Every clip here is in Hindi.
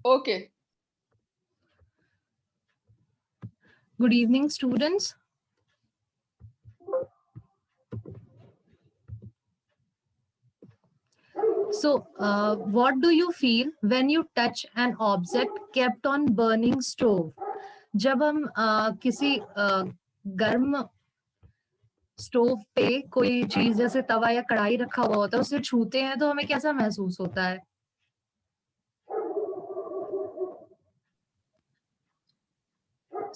Okay. Good evening, students. So, what do you feel when you touch an object kept on burning stove? जब हम किसी गर्म स्टोव पे कोई चीज जैसे तवा या कढ़ाई रखा हुआ होता है उसे छूते हैं तो हमें कैसा महसूस होता है?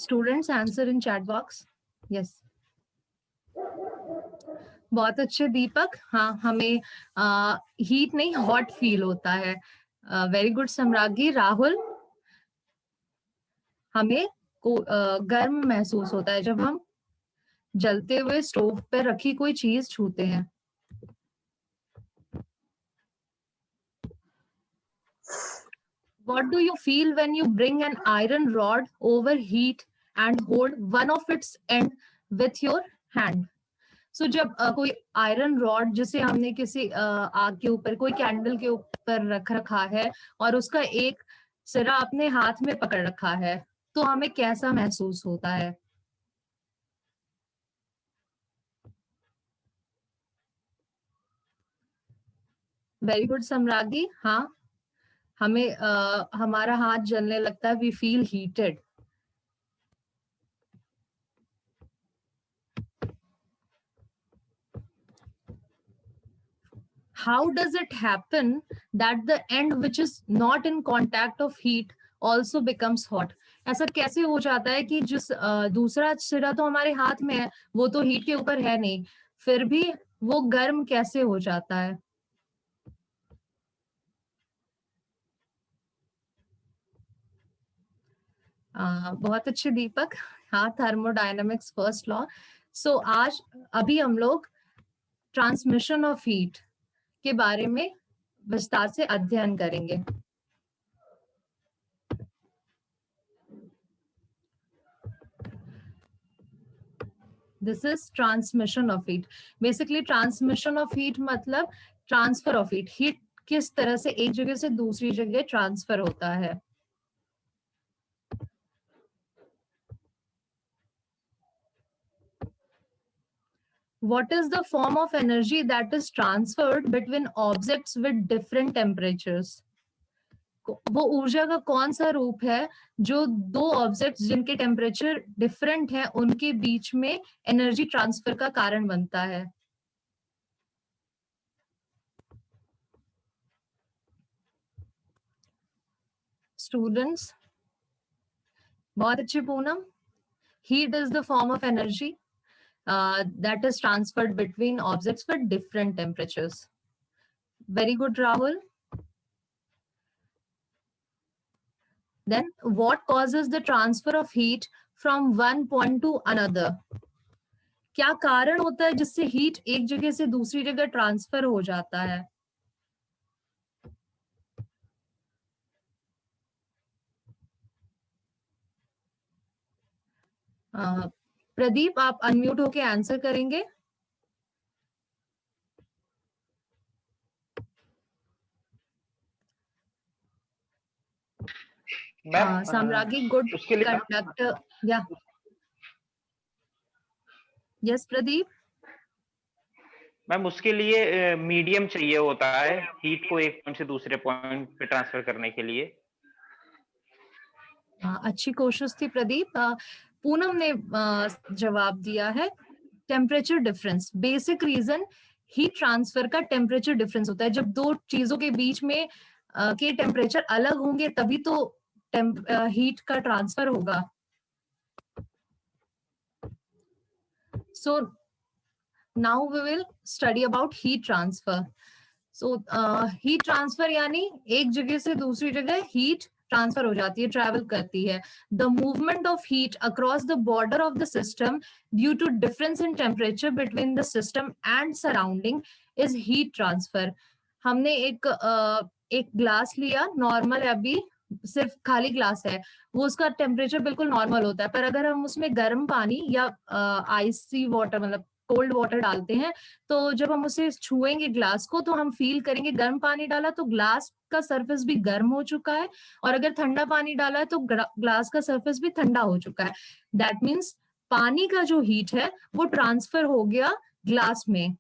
Students, answer in chat box. Yes. बहुत अच्छे दीपक. हाँ, हमें हीट नहीं हॉट फील होता है. Very good सम्रागी. राहुल, हमें गर्म महसूस होता है जब हम जलते हुए स्टोव पर रखी कोई चीज छूते हैं. What do you feel when you bring an iron rod over heat and hold one of its end with your hand? So जब कोई आयरन रॉड जिसे हमने किसी आग के ऊपर कोई कैंडल के ऊपर रख रखा है और उसका एक सिरा अपने हाथ में पकड़ रखा है तो हमें कैसा महसूस होता है? Very good Samragi. हाँ, हमें हमारा हाथ जलने लगता है. We feel heated. How does it happen that the end which is not in contact of heat also becomes hot? ऐसा कैसे हो जाता है कि जिस दूसरा सिरा तो हमारे हाथ में है वो तो हीट के ऊपर है नहीं, फिर भी वो गर्म कैसे हो जाता है? बहुत अच्छे दीपक. हाँ, थर्मोडायनामिक्स फर्स्ट लॉ. सो आज अभी हम लोग ट्रांसमिशन ऑफ हीट के बारे में विस्तार से अध्ययन करेंगे. This is transmission of heat. Basically, transmission of heat मतलब transfer of heat. Heat किस तरह से एक जगह से दूसरी जगह ट्रांसफर होता है. What is the form of energy that is transferred between objects with different temperatures? वो ऊर्जा का कौन सा रूप है जो दो ऑब्जेक्ट्स जिनके टेम्परेचर डिफरेंट है उनके बीच में एनर्जी ट्रांसफर का कारण बनता है? स्टूडेंट्स, बहुत अच्छे Poonam. Heat is the form of energy that is transferred between objects with different temperatures. Very good, Rahul. Then what causes the transfer of heat from one point to another? क्या कारण होता है जिससे हीट एक जगह से दूसरी जगह ट्रांसफर हो जाता है? प्रदीप, आप अनम्यूट होके आंसर करेंगे? साम्राज्ञी, गुड कंडक्टर. या यस प्रदीप. मैम उसके लिए मीडियम चाहिए होता है हीट को एक पॉइंट से दूसरे पॉइंट पे ट्रांसफर करने के लिए. अच्छी कोशिश थी प्रदीप. पूनम ने जवाब दिया है temperature difference. Basic reason heat transfer का टेम्परेचर डिफरेंस होता है. जब दो चीजों के बीच में के टेम्परेचर अलग होंगे तभी तो हीट का ट्रांसफर होगा. So now we will study about heat transfer. So heat transfer यानी एक जगह से दूसरी जगह हीट ट्रांसफर हो जाती है, ट्रैवल करती है. The movement of heat across the border of the system due to difference in temperature between the system and surrounding is heat transfer. हमने एक ग्लास लिया, नॉर्मल है, अभी सिर्फ खाली ग्लास है, वो उसका टेम्परेचर बिल्कुल नॉर्मल होता है, पर अगर हम उसमें गर्म पानी या आइसी वाटर मतलब कोल्ड वाटर डालते हैं, तो जब हम उसे छुएंगे ग्लास को तो हम फील करेंगे गर्म पानी डाला तो ग्लास का सरफेस भी गर्म हो चुका है, और अगर ठंडा पानी डाला है तो ग्लास का सरफेस भी ठंडा हो चुका है। दैट मीन्स पानी का जो हीट है वो ट्रांसफर हो गया ग्लास में।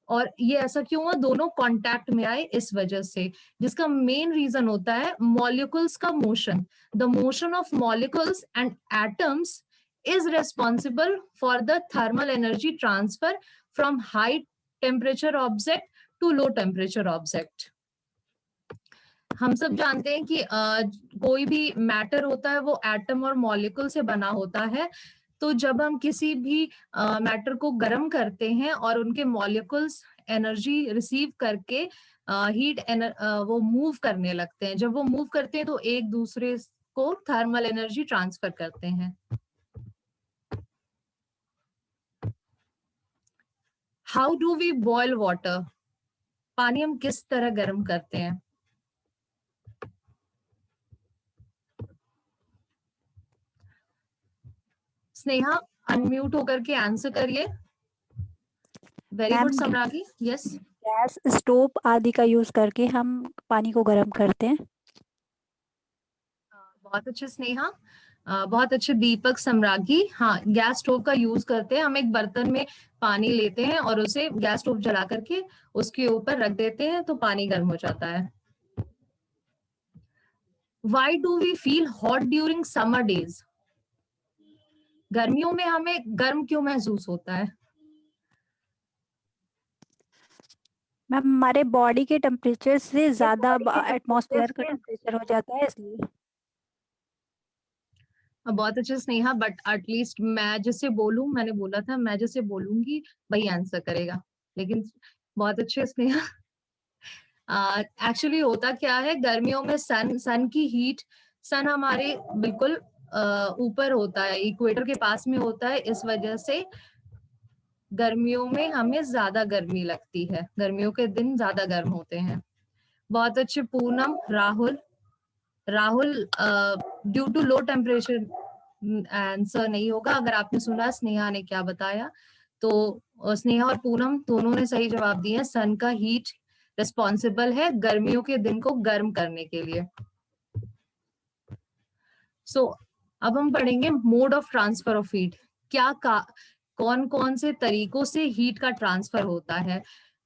और ये ऐसा क्यों हुआ? दोनों कांटेक्ट में आए इस वजह से, जिसका मेन रीजन होता है मॉलिक्यूल्स का motion. The motion of molecules and atoms is responsible for the thermal energy transfer from high temperature object to low temperature object. हम सब जानते हैं कि कोई भी मैटर होता है वो एटम और मॉलिक्यूल से बना होता है। तो जब हम किसी भी मैटर को गर्म करते हैं और उनके मॉलिक्यूल्स एनर्जी रिसीव करके वो मूव करने लगते हैं। जब वो मूव करते हैं तो एक दूसरे को थर्मल एनर्जी ट्रांसफर करते हैं। How do we boil water? पानी हम किस तरह गर्म करते हैं? स्नेहा अनम्यूट होकर के आंसर करिए। Very good Samragi. Yes, gas stove आदि का यूज करके हम पानी को गर्म करते हैं। बहुत अच्छे स्नेहा, बहुत अच्छे दीपक सम्रागी। हाँ, गैस स्टोव का यूज करते हैं। हम एक बर्तन में पानी लेते हैं और उसे गैस स्टोव जला करके उसके ऊपर रख देते हैं तो पानी गर्म हो जाता है। Why do we feel hot during summer days? गर्मियों में हमें गर्म क्यों महसूस होता है? मैम हमारे बॉडी के टेम्परेचर से ज्यादा एटमॉस्फेयर का टेम्परेचर हो जाता है इसलिए। बहुत अच्छे स्नेहा, बट एटलीस्ट मैं जिससे बोलूं, मैंने बोला था मैं जिससे बोलूंगी वही आंसर करेगा, लेकिन बहुत अच्छे स्नेहा। एक्चुअली होता क्या है, गर्मियों में सन की हीट, सन हमारे बिल्कुल ऊपर होता है, इक्वेटर के पास में होता है, इस वजह से गर्मियों में हमें ज्यादा गर्मी लगती है। गर्मियों के दिन ज्यादा गर्म होते हैं। बहुत अच्छे Poonam. Rahul due to low temperature answer नहीं होगा। अगर आपने सुना स्नेहा ने क्या बताया, तो स्नेहा और पूनम दोनों ने सही जवाब दिया। सन का हीट रिस्पॉन्सिबल है गर्मियों के दिन को गर्म करने के लिए। सो अब हम पढ़ेंगे mode of transfer of heat. कौन कौन से तरीकों से हीट का ट्रांसफर होता है।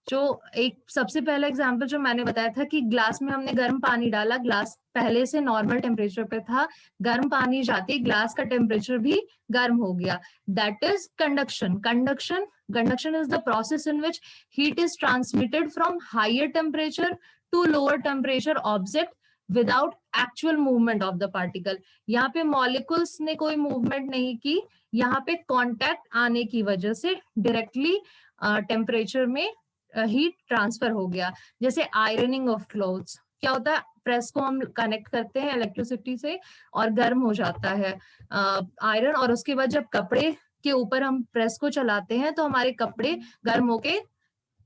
जो एक सबसे पहला एग्जांपल जो मैंने बताया था कि ग्लास में हमने गर्म पानी डाला, ग्लास पहले से नॉर्मल टेम्परेचर पे था, गर्म पानी जाते ही ग्लास का टेम्परेचर भी गर्म हो गया। That is conduction. Conduction is the process in which heat is transmitted from higher temperature to lower temperature object without actual movement of the particle. यहाँ पे मॉलिक्यूल्स ने कोई मूवमेंट नहीं की, यहाँ पे कांटेक्ट आने की वजह से डायरेक्टली टेम्परेचर में हीट ट्रांसफर हो गया। जैसे आयरनिंग ऑफ क्लोथ्स, क्या होता है, प्रेस को हम कनेक्ट करते हैं इलेक्ट्रिसिटी से और गर्म हो जाता है आयरन, और उसके बाद जब कपड़े के ऊपर हम प्रेस को चलाते हैं तो हमारे कपड़े गर्म होके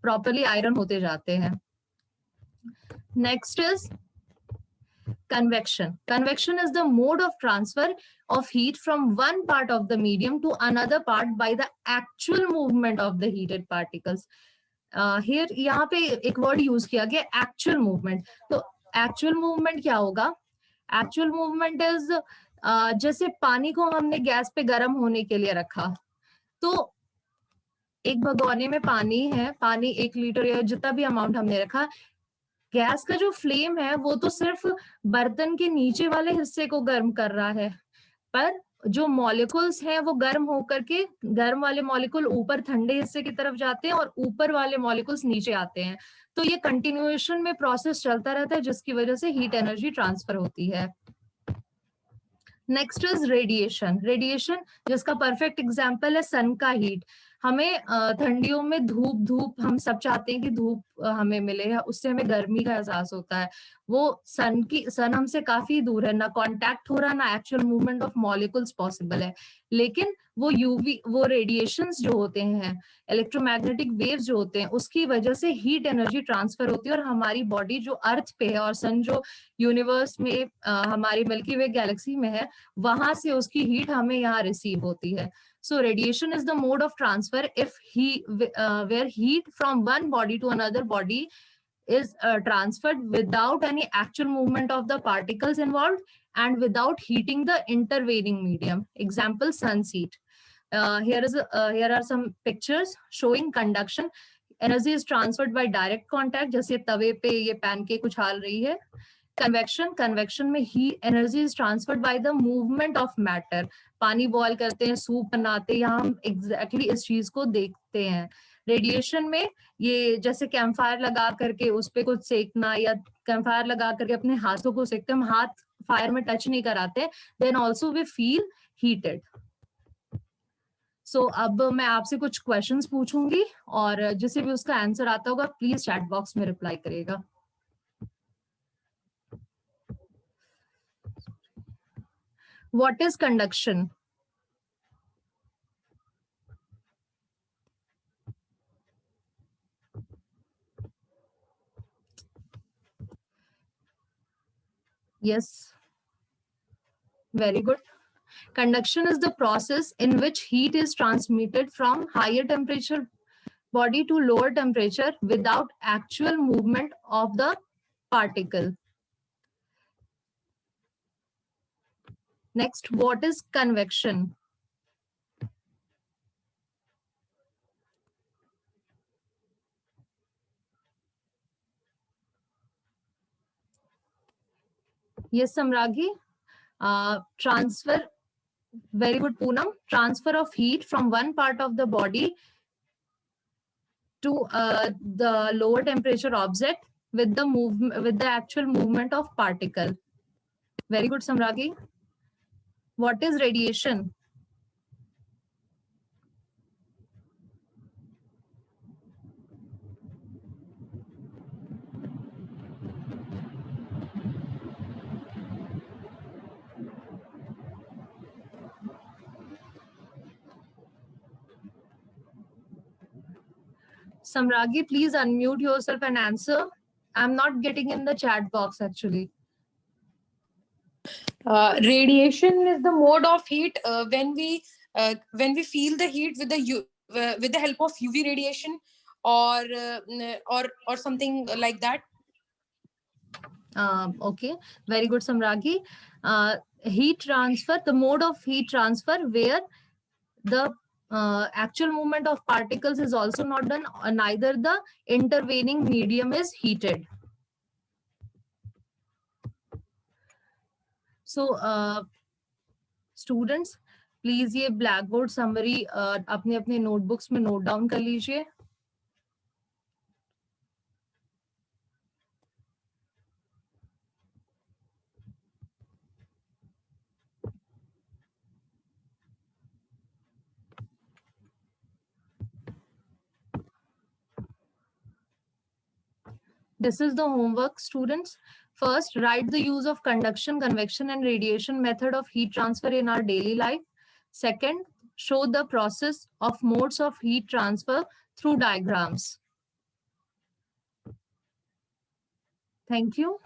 प्रॉपरली आयरन होते जाते हैं। Next is convection. Convection is the mode of transfer of heat from one part of the medium to another part by the actual movement of the heated particles. Here यहाँ पे एक वर्ड यूज किया गया, एक्चुअल मूवमेंट। तो एक्चुअल मूवमेंट क्या होगा? एक्चुअल मूवमेंट इज जैसे पानी को हमने गैस पे गर्म होने के लिए रखा, तो एक भगोने में पानी है, पानी 1 लीटर या जितना भी अमाउंट हमने रखा, गैस का जो फ्लेम है वो तो सिर्फ बर्तन के नीचे वाले हिस्से को गर्म कर रहा है, पर जो मॉलिक्यूल्स हैं वो गर्म होकर के, गर्म वाले मॉलिक्यूल ऊपर ठंडे हिस्से की तरफ जाते हैं और ऊपर वाले मॉलिक्यूल्स नीचे आते हैं। तो ये कंटिन्यूएशन में प्रोसेस चलता रहता है, जिसकी वजह से हीट एनर्जी ट्रांसफर होती है। Next is radiation. रेडिएशन जिसका परफेक्ट एग्जांपल है सन का हीट। हमें ठंडियों में धूप हम सब चाहते हैं कि धूप हमें मिले, उससे हमें गर्मी का एहसास होता है। वो सन हमसे काफी दूर है, ना कांटेक्ट हो रहा, ना actual movement of molecules possible है, लेकिन वो रेडिएशंस जो होते हैं, इलेक्ट्रोमैग्नेटिक वेव्स जो होते हैं, उसकी वजह से हीट एनर्जी ट्रांसफर होती है और हमारी बॉडी जो अर्थ पे है और सन जो यूनिवर्स में हमारी मिल्की वे गैलेक्सी में है, वहां से उसकी हीट हमें यहाँ रिसीव होती है। So radiation is the mode of transfer if where heat from one body to another body is transferred without any actual movement of the particles involved and without heating the intervening medium. Example, sun's heat. Here are some pictures showing conduction. Energy is transferred by direct contact, जैसे तवे पे ये पैनकेक उछाल रही है. कन्वेक्शन में ही energy is transferred by the movement of matter. पानी बॉयल करते हैं, सूप बनाते हैं, यहाँ हम एग्जैक्टली इस चीज को देखते हैं. रेडिएशन में ये जैसे कैंपफायर लगा करके उस पे कुछ सेकना या कैंपफायर लगा करके अपने हाथों को सेकते, हम हाथ फायर में टच नहीं कराते, then also we feel heated. So अब मैं आपसे कुछ क्वेश्चंस पूछूंगी और जिसे भी उसका आंसर आता होगा प्लीज चैट बॉक्स में रिप्लाई करिएगा. What is conduction? Yes. Very good. Conduction is the process in which heat is transmitted from higher temperature body to lower temperature without actual movement of the particle. Next, what is convection? Yes, Samragi. Transfer. Very good, Poonam. Transfer of heat from one part of the body to the lower temperature object with the actual movement of particle. Very good, Samragi. What is radiation? Samragi, please unmute yourself and answer. I'm not getting in the chat box actually. Radiation is the mode of heat when we feel the heat with the help of UV radiation or something like that. Okay, very good, Samragi. Heat transfer, the mode of heat transfer where the actual movement of particles is also not done, neither the intervening medium is heated. So students, please ये blackboard summary अपने अपने notebooks में note down कर लीजिए. This is the homework, students. First, write the use of conduction, convection, and radiation method of heat transfer in our daily life. Second, show the process of modes of heat transfer through diagrams. Thank you.